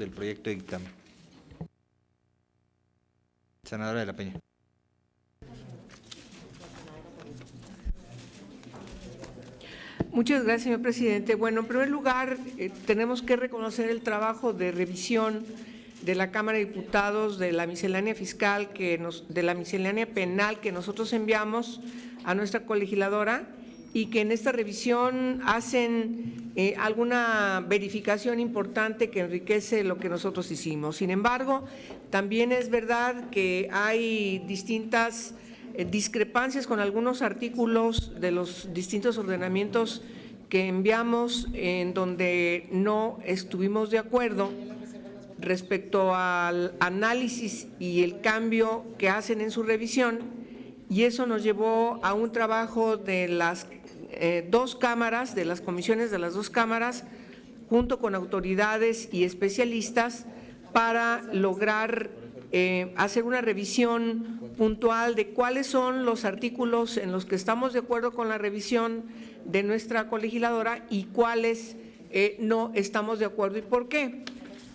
del proyecto de dictamen. Senadora de la Peña. Muchas gracias, señor presidente. Bueno, en primer lugar, tenemos que reconocer el trabajo de revisión de la Cámara de Diputados de la miscelánea fiscal, de la miscelánea penal que nosotros enviamos a nuestra colegisladora y que en esta revisión hacen alguna verificación importante que enriquece lo que nosotros hicimos. Sin embargo, también es verdad que hay distintas discrepancias con algunos artículos de los distintos ordenamientos que enviamos en donde no estuvimos de acuerdo respecto al análisis y el cambio que hacen en su revisión, y eso nos llevó a un trabajo de las dos cámaras, de las comisiones de las dos cámaras, junto con autoridades y especialistas para lograr hacer una revisión puntual de cuáles son los artículos en los que estamos de acuerdo con la revisión de nuestra colegisladora y cuáles no estamos de acuerdo y por qué.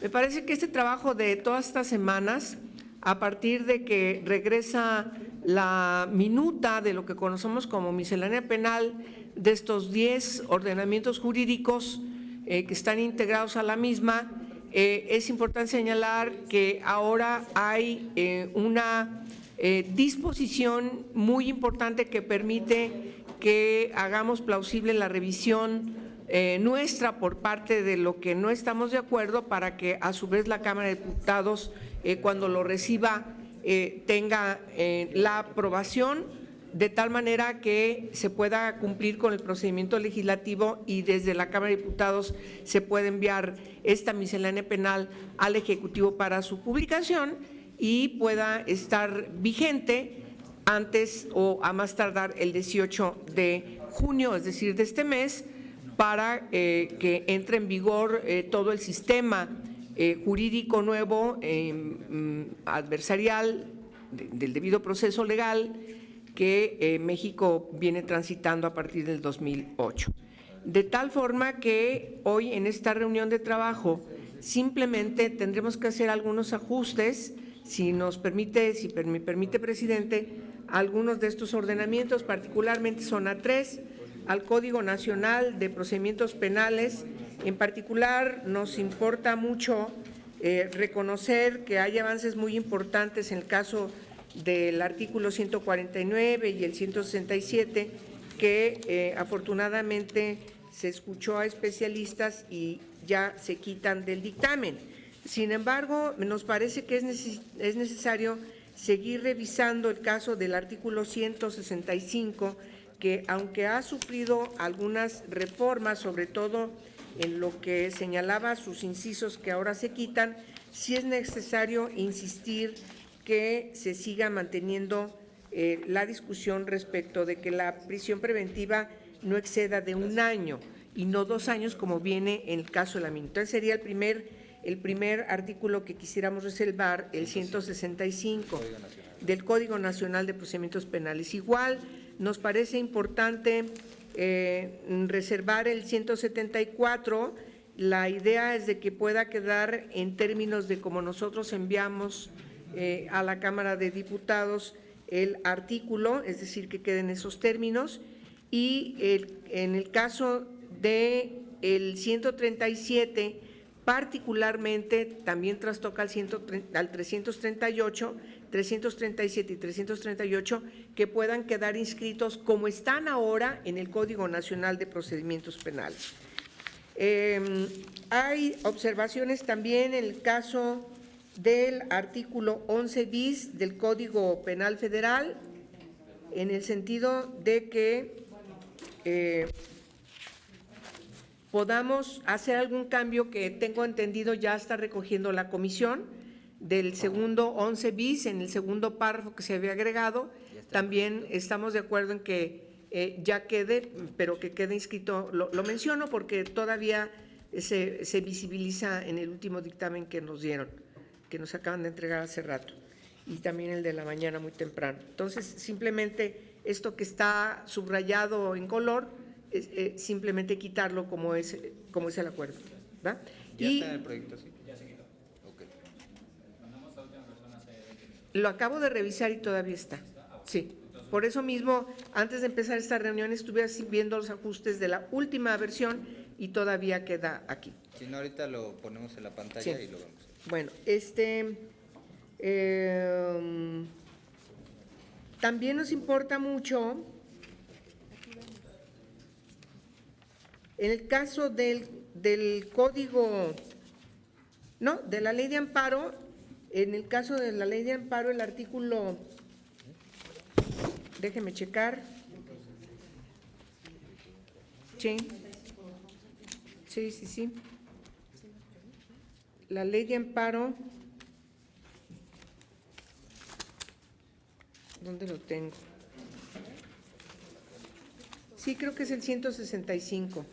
Me parece que este trabajo de todas estas semanas, a partir de que regresa la minuta de lo que conocemos como miscelánea penal de estos 10 ordenamientos jurídicos que están integrados a la misma, es importante señalar que ahora hay una disposición muy importante que permite que hagamos plausible la revisión nuestra por parte de lo que no estamos de acuerdo, para que a su vez la Cámara de Diputados cuando lo reciba tenga la aprobación, de tal manera que se pueda cumplir con el procedimiento legislativo y desde la Cámara de Diputados se puede enviar esta miscelánea penal al Ejecutivo para su publicación y pueda estar vigente antes o a más tardar el 18 de junio, es decir, de este mes, para que entre en vigor todo el sistema jurídico nuevo adversarial del debido proceso legal que México viene transitando a partir del 2008. De tal forma que hoy en esta reunión de trabajo simplemente tendremos que hacer algunos ajustes, si nos permite, si me permite, presidente, algunos de estos ordenamientos, particularmente zona 3, al Código Nacional de Procedimientos Penales. En particular, nos importa mucho reconocer que hay avances muy importantes en el caso del artículo 149 y el 167, que afortunadamente se escuchó a especialistas y ya se quitan del dictamen. Sin embargo, nos parece que es necesario seguir revisando el caso del artículo 165, que aunque ha sufrido algunas reformas, sobre todo en lo que señalaba sus incisos que ahora se quitan, sí es necesario insistir que se siga manteniendo la discusión respecto de que la prisión preventiva no exceda de 1 año y no 2 años como viene en el caso de la minuta. Entonces sería el primer artículo que quisiéramos reservar, el 165 del Código Nacional de Procedimientos Penales. Igual nos parece importante reservar el 174. La idea es de que pueda quedar en términos de como nosotros enviamos a la Cámara de Diputados el artículo, es decir, que queden esos términos, y en el caso de el 137 particularmente también trastoca al 338, 337 y 338, que puedan quedar inscritos como están ahora en el Código Nacional de Procedimientos Penales. Hay observaciones también en el caso del artículo 11 bis del Código Penal Federal, en el sentido de que podamos hacer algún cambio que tengo entendido ya está recogiendo la comisión del segundo 11 bis, en el segundo párrafo que se había agregado. También estamos de acuerdo en que ya quede, pero que quede inscrito, lo menciono porque todavía se visibiliza en el último dictamen que nos dieron, que nos acaban de entregar hace rato, y también el de la mañana muy temprano. Entonces, simplemente esto que está subrayado en color, simplemente quitarlo como es el acuerdo, ¿verdad? Ya está en el proyecto, sí. Lo acabo de revisar y todavía está. Sí. Por eso mismo, antes de empezar esta reunión, estuve así viendo los ajustes de la última versión y todavía queda aquí. Si no, ahorita lo ponemos en la pantalla Sí. y lo vemos. Bueno, también nos importa mucho, en el caso del código, no, de la ley de amparo, en el caso de la ley de amparo, el artículo, déjeme checar. Sí. Sí. La ley de amparo, ¿dónde lo tengo? Sí, creo que es el 165.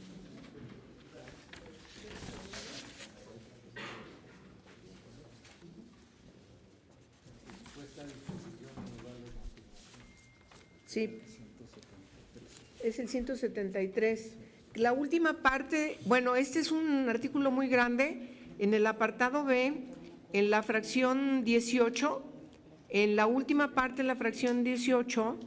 Sí, es el 173. La última parte, bueno, este es un artículo muy grande, en el apartado B, en la fracción 18, en la última parte de la fracción 18,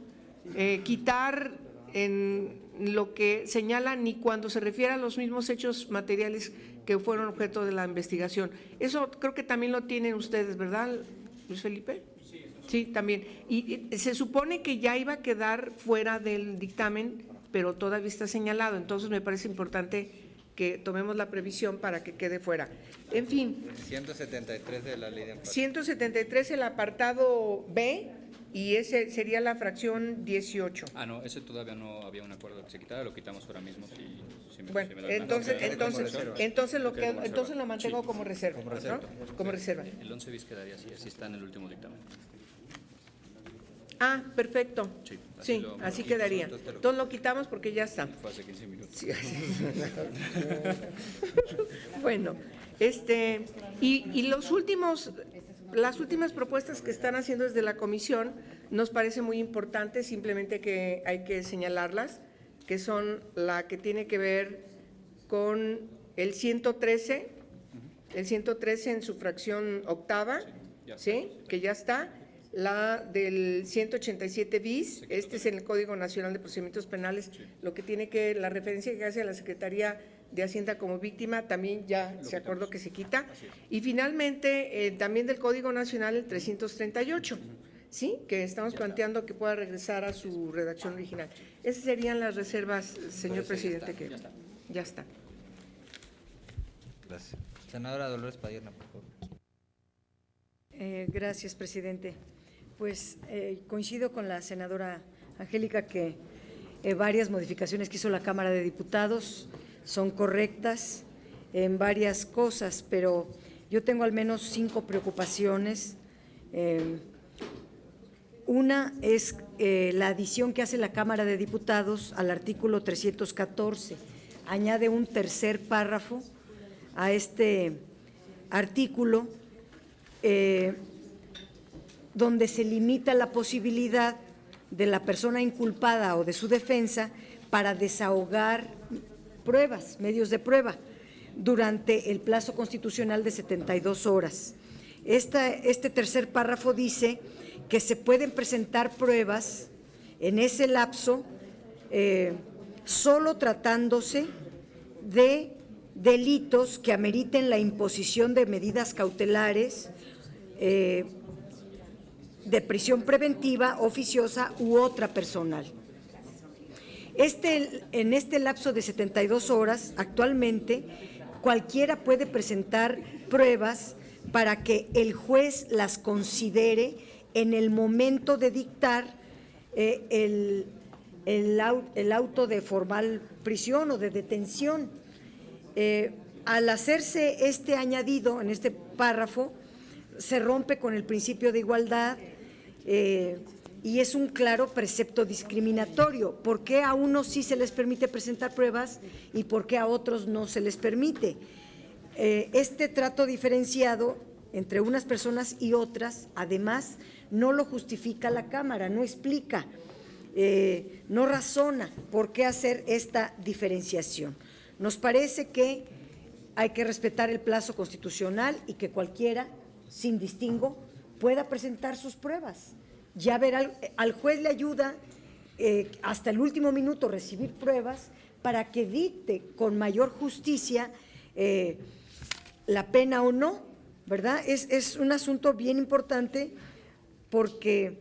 quitar en lo que señala ni cuando se refiere a los mismos hechos materiales que fueron objeto de la investigación. Eso creo que también lo tienen ustedes, ¿verdad, Luis Felipe? Sí, también. Y se supone que ya iba a quedar fuera del dictamen, pero todavía está señalado. Entonces me parece importante que tomemos la previsión para que quede fuera. En fin. 173 de la ley de amparo. 173 el apartado B y ese sería la fracción 18. Ah, no, ese todavía no había un acuerdo que se quitara, lo quitamos ahora mismo. Bueno, entonces lo mantengo como reserva. Como reserva. ¿no? Como reserva. El 11 bis quedaría así, así está en el último dictamen. Ah, perfecto. Sí, Sí, así quedaría. Entonces lo quitamos porque ya está. Fue hace 15 minutos. Sí. Bueno, y las últimas propuestas que están haciendo desde la comisión nos parece muy importante, simplemente que hay que señalarlas, que son la que tiene que ver con el 113 en su fracción octava, ¿sí? Que ya está. La del 187 bis, este es en el Código Nacional de Procedimientos Penales, lo que tiene que, la referencia que hace a la Secretaría de Hacienda como víctima, también ya se acordó que se quita. Y finalmente, también del Código Nacional, el 338, ¿sí? Que estamos planteando que pueda regresar a su redacción original. Esas serían las reservas, señor presidente, que ya está. Gracias. Senadora Dolores Padierna, por favor. Gracias, presidente. Pues coincido con la senadora Angélica que varias modificaciones que hizo la Cámara de Diputados son correctas en varias cosas, pero yo tengo al menos 5 preocupaciones. Una es la adición que hace la Cámara de Diputados al artículo 314. Añade un tercer párrafo a este artículo donde se limita la posibilidad de la persona inculpada o de su defensa para desahogar pruebas, medios de prueba, durante el plazo constitucional de 72 horas. Este tercer párrafo dice que se pueden presentar pruebas en ese lapso solo tratándose de delitos que ameriten la imposición de medidas cautelares, de prisión preventiva, oficiosa u otra personal. En este lapso de 72 horas, actualmente, cualquiera puede presentar pruebas para que el juez las considere en el momento de dictar el auto de formal prisión o de detención. Al hacerse este añadido en este párrafo, se rompe con el principio de igualdad y es un claro precepto discriminatorio. ¿Por qué a unos sí se les permite presentar pruebas y por qué a otros no se les permite? Este trato diferenciado entre unas personas y otras, además, no lo justifica la Cámara, no explica, no razona por qué hacer esta diferenciación. Nos parece que hay que respetar el plazo constitucional y que cualquiera, sin distingo, pueda presentar sus pruebas. Ya verá, al juez le ayuda hasta el último minuto recibir pruebas para que dicte con mayor justicia la pena o no, ¿verdad? Es un asunto bien importante porque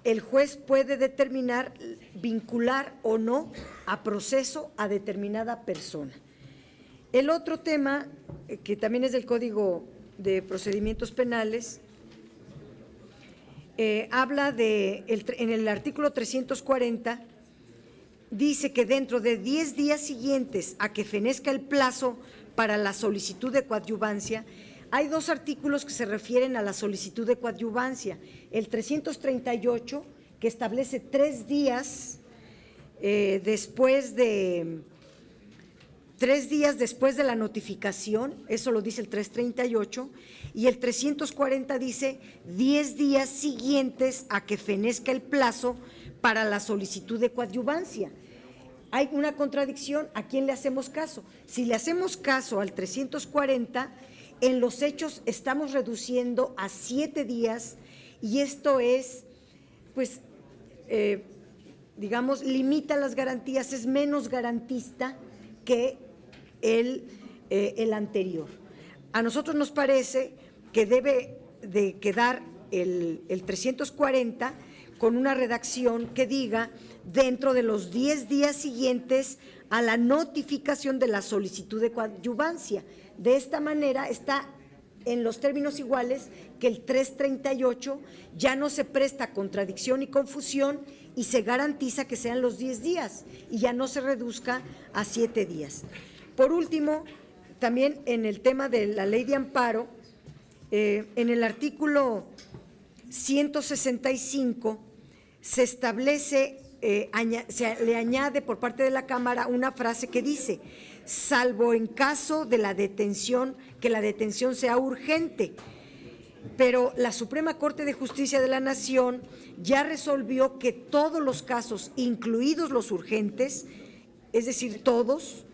el juez puede determinar vincular o no a proceso a determinada persona. El otro tema, que también es del Código de Procedimientos Penales, habla en el artículo 340, dice que dentro de 10 días siguientes a que fenezca el plazo para la solicitud de coadyuvancia, hay dos artículos que se refieren a la solicitud de coadyuvancia. El 338, que establece 3 días después de la notificación, eso lo dice el 338, y el 340 dice 10 días siguientes a que fenezca el plazo para la solicitud de coadyuvancia. Hay una contradicción, ¿a quién le hacemos caso? Si le hacemos caso al 340, en los hechos estamos reduciendo a 7 días y esto es, pues, digamos, limita las garantías, es menos garantista que el anterior. A nosotros nos parece que debe de quedar el 340 con una redacción que diga dentro de los 10 días siguientes a la notificación de la solicitud de coadyuvancia. De esta manera está en los términos iguales que el 338, ya no se presta a contradicción y confusión y se garantiza que sean los 10 días y ya no se reduzca a 7 días. Por último, también en el tema de la ley de amparo, en el artículo 165 se establece, se le añade por parte de la Cámara una frase que dice: salvo en caso de la detención, que la detención sea urgente. Pero la Suprema Corte de Justicia de la Nación ya resolvió que todos los casos, incluidos los urgentes, es decir, todos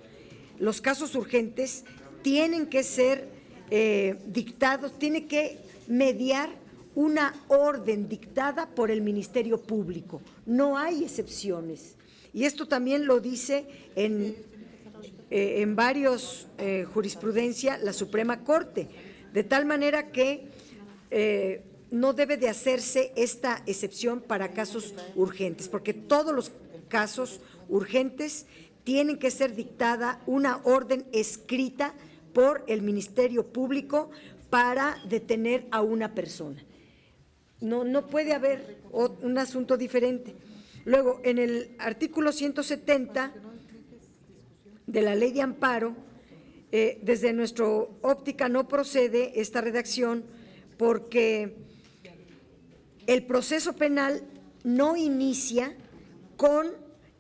los casos urgentes, tienen que ser dictados, tiene que mediar una orden dictada por el Ministerio Público. No hay excepciones. Y esto también lo dice en varios jurisprudencia la Suprema Corte, de tal manera que no debe de hacerse esta excepción para casos urgentes, porque todos los casos urgentes tienen que ser dictada una orden escrita por el Ministerio Público para detener a una persona. No puede haber un asunto diferente. Luego, en el artículo 170 de la Ley de Amparo, desde nuestra óptica no procede esta redacción porque el proceso penal no inicia con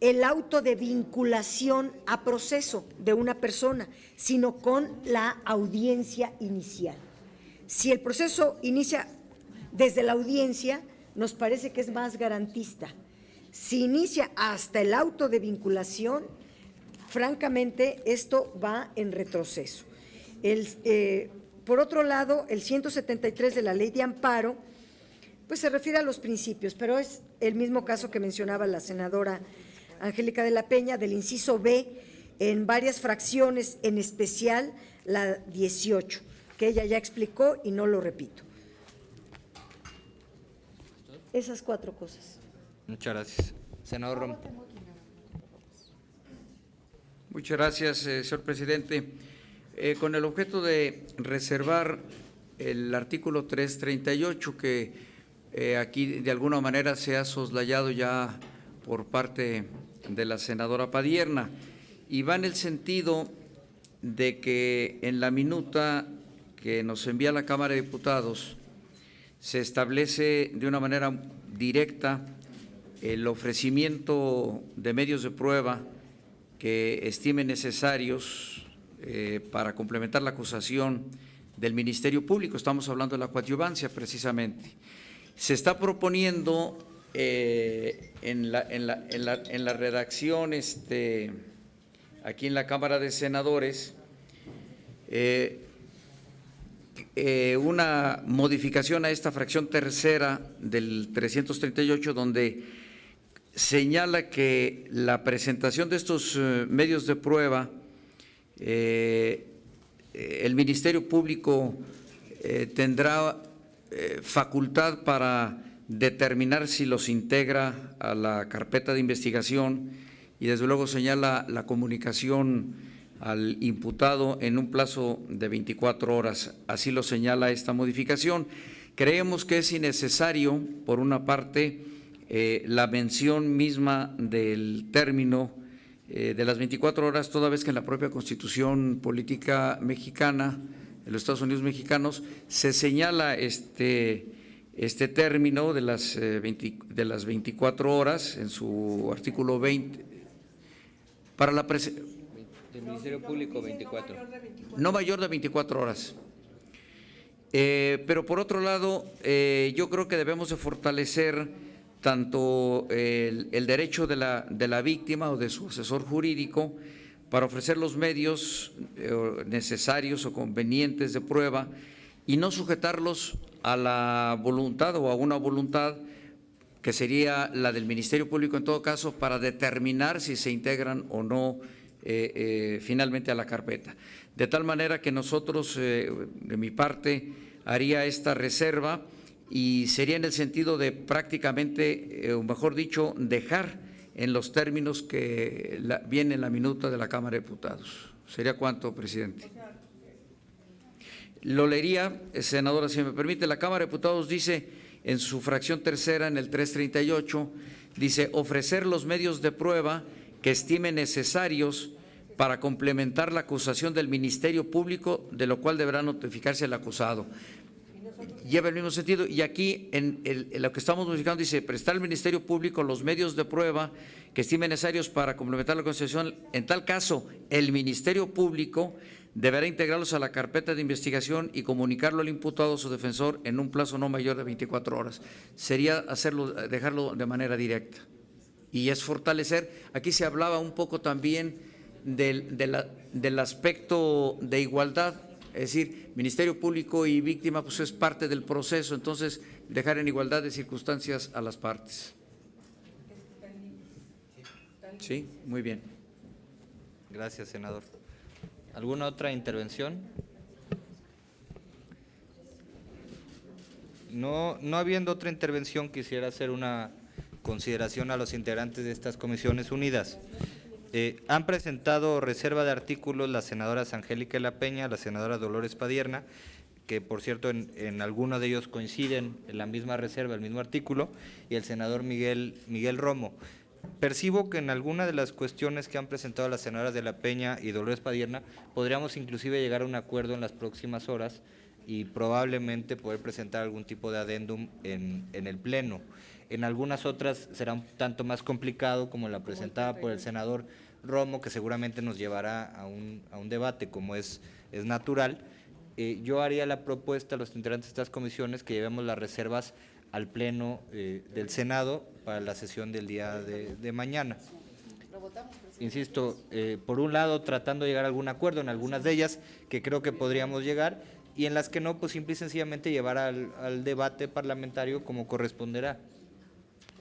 el auto de vinculación a proceso de una persona, sino con la audiencia inicial. Si el proceso inicia desde la audiencia, nos parece que es más garantista. Si inicia hasta el auto de vinculación, francamente, esto va en retroceso. Por otro lado, el 173 de la Ley de Amparo, pues se refiere a los principios, pero es el mismo caso que mencionaba la senadora Angélica de la Peña, del inciso B, en varias fracciones, en especial la 18, que ella ya explicó y no lo repito. Esas 4 cosas. Muchas gracias. Senador Romo. Muchas gracias, señor presidente. Con el objeto de reservar el artículo 338, que aquí de alguna manera se ha soslayado ya por parte de la senadora Padierna, y va en el sentido de que en la minuta que nos envía la Cámara de Diputados se establece de una manera directa el ofrecimiento de medios de prueba que estimen necesarios para complementar la acusación del Ministerio Público. Estamos hablando de la coadyuvancia precisamente. Se está proponiendo en la redacción aquí en la Cámara de Senadores una modificación a esta fracción tercera del 338, donde señala que la presentación de estos medios de prueba, el Ministerio Público tendrá facultad para determinar si los integra a la carpeta de investigación, y desde luego señala la comunicación al imputado en un plazo de 24 horas. Así lo señala esta modificación. Creemos que es innecesario, por una parte, la mención misma del término de las 24 horas, toda vez que en la propia Constitución Política Mexicana, de los Estados Unidos mexicanos, se señala este término de las 24 horas en su artículo 20. Para la Del Ministerio Público, 24. No mayor de 24 horas. Pero por otro lado, yo creo que debemos de fortalecer tanto el derecho de la víctima o de su asesor jurídico para ofrecer los medios necesarios o convenientes de prueba y no sujetarlos a la voluntad o a una voluntad que sería la del Ministerio Público en todo caso para determinar si se integran o no finalmente a la carpeta. De tal manera que nosotros, de mi parte, haría esta reserva y sería en el sentido de prácticamente, o mejor dicho, dejar en los términos que viene en la minuta de la Cámara de Diputados. ¿Sería cuánto, presidente? Lo leería, senadora, si me permite. La Cámara de Diputados dice en su fracción tercera, en el 338, dice ofrecer los medios de prueba que estime necesarios para complementar la acusación del Ministerio Público, de lo cual deberá notificarse el acusado. Lleva el mismo sentido, y aquí en lo que estamos modificando dice prestar al Ministerio Público los medios de prueba que estime necesarios para complementar la acusación. En tal caso, el Ministerio Público deberá integrarlos a la carpeta de investigación y comunicarlo al imputado o su defensor en un plazo no mayor de 24 horas. Sería dejarlo de manera directa. Y es fortalecer, aquí se hablaba un poco también del aspecto de igualdad, es decir, Ministerio Público y víctima pues es parte del proceso, entonces dejar en igualdad de circunstancias a las partes. Sí, muy bien. Gracias, senador. ¿Alguna otra intervención? No habiendo otra intervención, quisiera hacer una consideración a los integrantes de estas comisiones unidas. Han presentado reserva de artículos las senadoras Angélica de la Peña, la senadora Dolores Padierna, que por cierto en algunos de ellos coinciden en la misma reserva, el mismo artículo, y el senador Miguel Romo. Percibo que en alguna de las cuestiones que han presentado las senadoras de la Peña y Dolores Padierna podríamos inclusive llegar a un acuerdo en las próximas horas y probablemente poder presentar algún tipo de adendum en el Pleno. En algunas otras será un tanto más complicado, como la presentada por el senador Romo, que seguramente nos llevará a un debate como es natural. Yo haría la propuesta a los integrantes de estas comisiones que llevemos las reservas al Pleno del Senado para la sesión del día de mañana. Insisto, por un lado tratando de llegar a algún acuerdo en algunas de ellas que creo que podríamos llegar, y en las que no, pues simple y sencillamente llevar al debate parlamentario como corresponderá.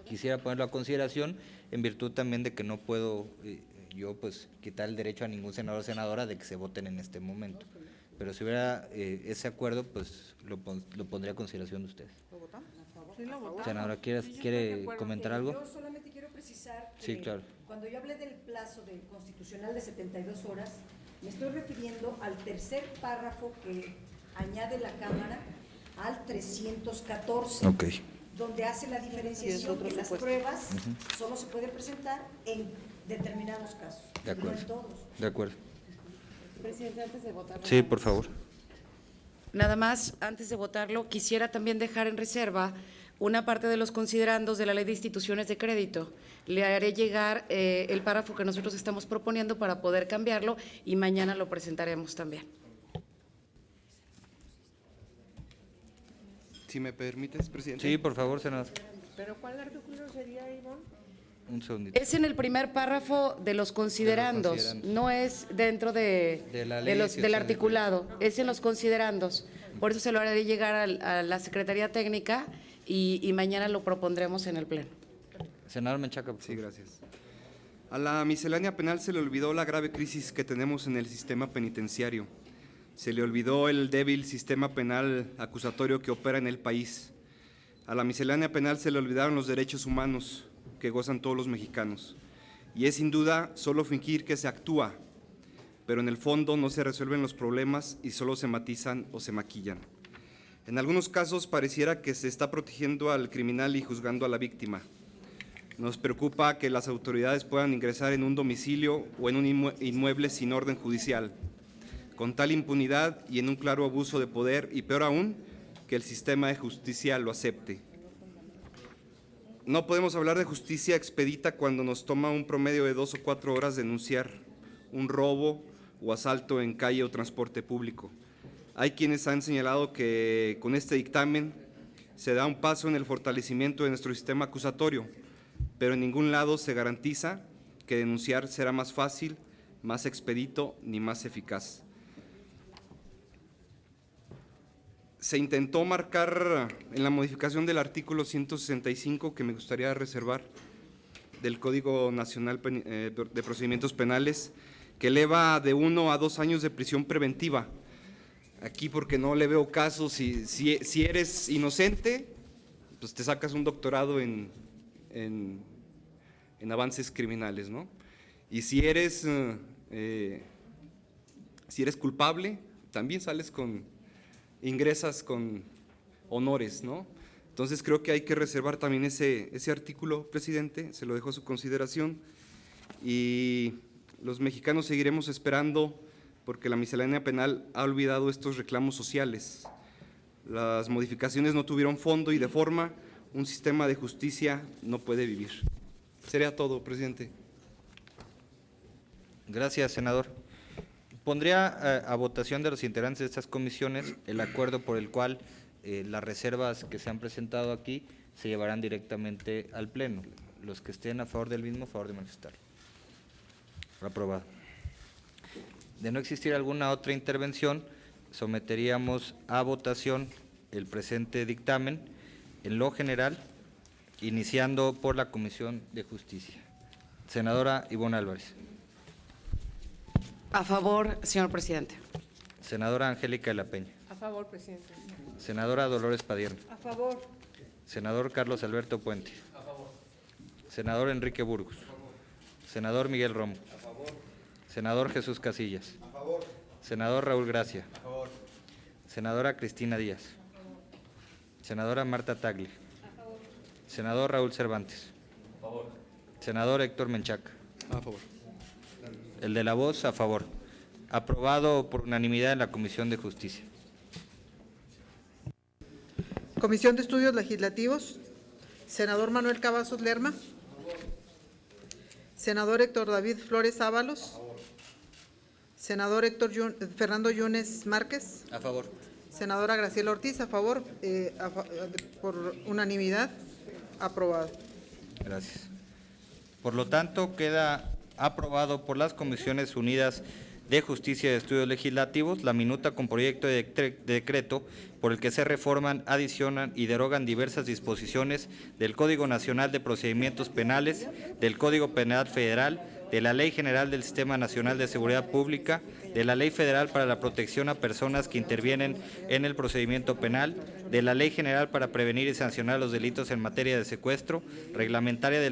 Quisiera ponerlo a consideración en virtud también de que no puedo yo pues quitar el derecho a ningún senador o senadora de que se voten en este momento. Pero si hubiera ese acuerdo, pues lo pondría a consideración de ustedes. ¿Lo votamos? Sí, lo votamos. Senadora, ¿quiere comentar algo? Yo solamente quiero precisar que Sí, claro. cuando yo hablé del plazo constitucional de 72 horas, me estoy refiriendo al tercer párrafo que añade la Cámara al 314. Ok. Donde hace la diferenciación que las pruebas solo se pueden presentar en determinados casos, De acuerdo. no en todos. De acuerdo. Presidente, antes de votarlo. Sí, por favor. Nada más, antes de votarlo, quisiera también dejar en reserva una parte de los considerandos de la Ley de Instituciones de Crédito. Le haré llegar el párrafo que nosotros estamos proponiendo para poder cambiarlo y mañana lo presentaremos también. Si me permites, presidente. Sí, por favor, senador. ¿Pero cuál artículo sería, Ivonne? Un segundito. Es en el primer párrafo de los considerandos, no es dentro De la ley del Instituciones de articulado, es en los considerandos. Por eso se lo haré llegar a la Secretaría Técnica y mañana lo propondremos en el Pleno. Senador Menchaca, por Sí, favor. gracias. A la miscelánea penal se le olvidó la grave crisis que tenemos en el sistema penitenciario. Se le olvidó el débil sistema penal acusatorio que opera en el país. A la miscelánea penal se le olvidaron los derechos humanos que gozan todos los mexicanos. Y es sin duda solo fingir que se actúa, pero en el fondo no se resuelven los problemas y solo se matizan o se maquillan. En algunos casos pareciera que se está protegiendo al criminal y juzgando a la víctima. Nos preocupa que las autoridades puedan ingresar en un domicilio o en un inmueble sin orden judicial, con tal impunidad y en un claro abuso de poder, y peor aún, que el sistema de justicia lo acepte. No podemos hablar de justicia expedita cuando nos toma un promedio de 2 o 4 horas denunciar un robo o asalto en calle o transporte público. Hay quienes han señalado que con este dictamen se da un paso en el fortalecimiento de nuestro sistema acusatorio, pero en ningún lado se garantiza que denunciar será más fácil, más expedito ni más eficaz. Se intentó marcar en la modificación del artículo 165, que me gustaría reservar, del Código Nacional de Procedimientos Penales, que eleva de 1 a 2 años de prisión preventiva. Aquí porque no le veo caso, si eres inocente, pues te sacas un doctorado en avances criminales, ¿no? Y si eres culpable, también ingresas con honores, ¿no? Entonces creo que hay que reservar también ese artículo, presidente, se lo dejo a su consideración, y los mexicanos seguiremos esperando porque la miscelánea penal ha olvidado estos reclamos sociales. Las modificaciones no tuvieron fondo y de forma, un sistema de justicia no puede vivir. Sería todo, presidente. Gracias, senador. Pondría a votación de los integrantes de estas comisiones el acuerdo por el cual las reservas que se han presentado aquí se llevarán directamente al Pleno. Los que estén a favor del mismo, a favor de manifestarlo. Aprobado. De no existir alguna otra intervención, someteríamos a votación el presente dictamen en lo general, iniciando por la Comisión de Justicia. Senadora Ivonne Álvarez. A favor, señor presidente. Senadora Angélica de la Peña. A favor, presidente. Senadora Dolores Padierna. A favor. Senador Carlos Alberto Puente. A favor. Senador Enrique Burgos. A favor. Senador Miguel Romo. A favor. Senador Jesús Casillas. A favor. Senador Raúl Gracia. A favor. Senadora Cristina Díaz. A favor. Senadora Marta Tagle. A favor. Senador Raúl Cervantes. A favor. Senador Héctor Menchaca. A favor. El de la voz, a favor. Aprobado por unanimidad en la Comisión de Justicia. Comisión de Estudios Legislativos, senador Manuel Cavazos Lerma. Senador Héctor David Flores Ábalos. Senador Fernando Yunes Márquez. A favor. Senadora Graciela Ortiz, a favor, por unanimidad, aprobado. Gracias. Por lo tanto, queda aprobado por las Comisiones Unidas de Justicia y de Estudios Legislativos la minuta con proyecto de decreto por el que se reforman, adicionan y derogan diversas disposiciones del Código Nacional de Procedimientos Penales, del Código Penal Federal, de la Ley General del Sistema Nacional de Seguridad Pública, de la Ley Federal para la Protección a Personas que intervienen en el procedimiento penal, de la Ley General para prevenir y sancionar los delitos en materia de secuestro, reglamentaria de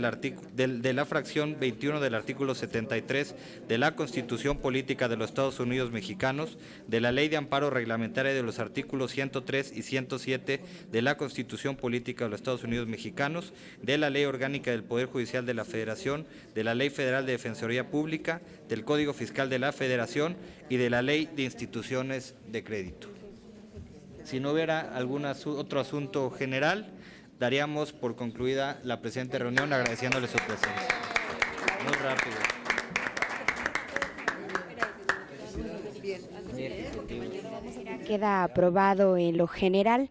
la fracción 21 del artículo 73 de la Constitución Política de los Estados Unidos Mexicanos, de la Ley de Amparo Reglamentaria de los artículos 103 y 107 de la Constitución Política de los Estados Unidos Mexicanos, de la Ley Orgánica del Poder Judicial de la Federación, de la Ley Federal de Defensoría Pública, del Código Fiscal de la Federación y de la Ley de Instituciones de Crédito. Si no hubiera algún otro asunto general, daríamos por concluida la presente reunión agradeciéndole su presencia. Muy rápido. Queda aprobado en lo general.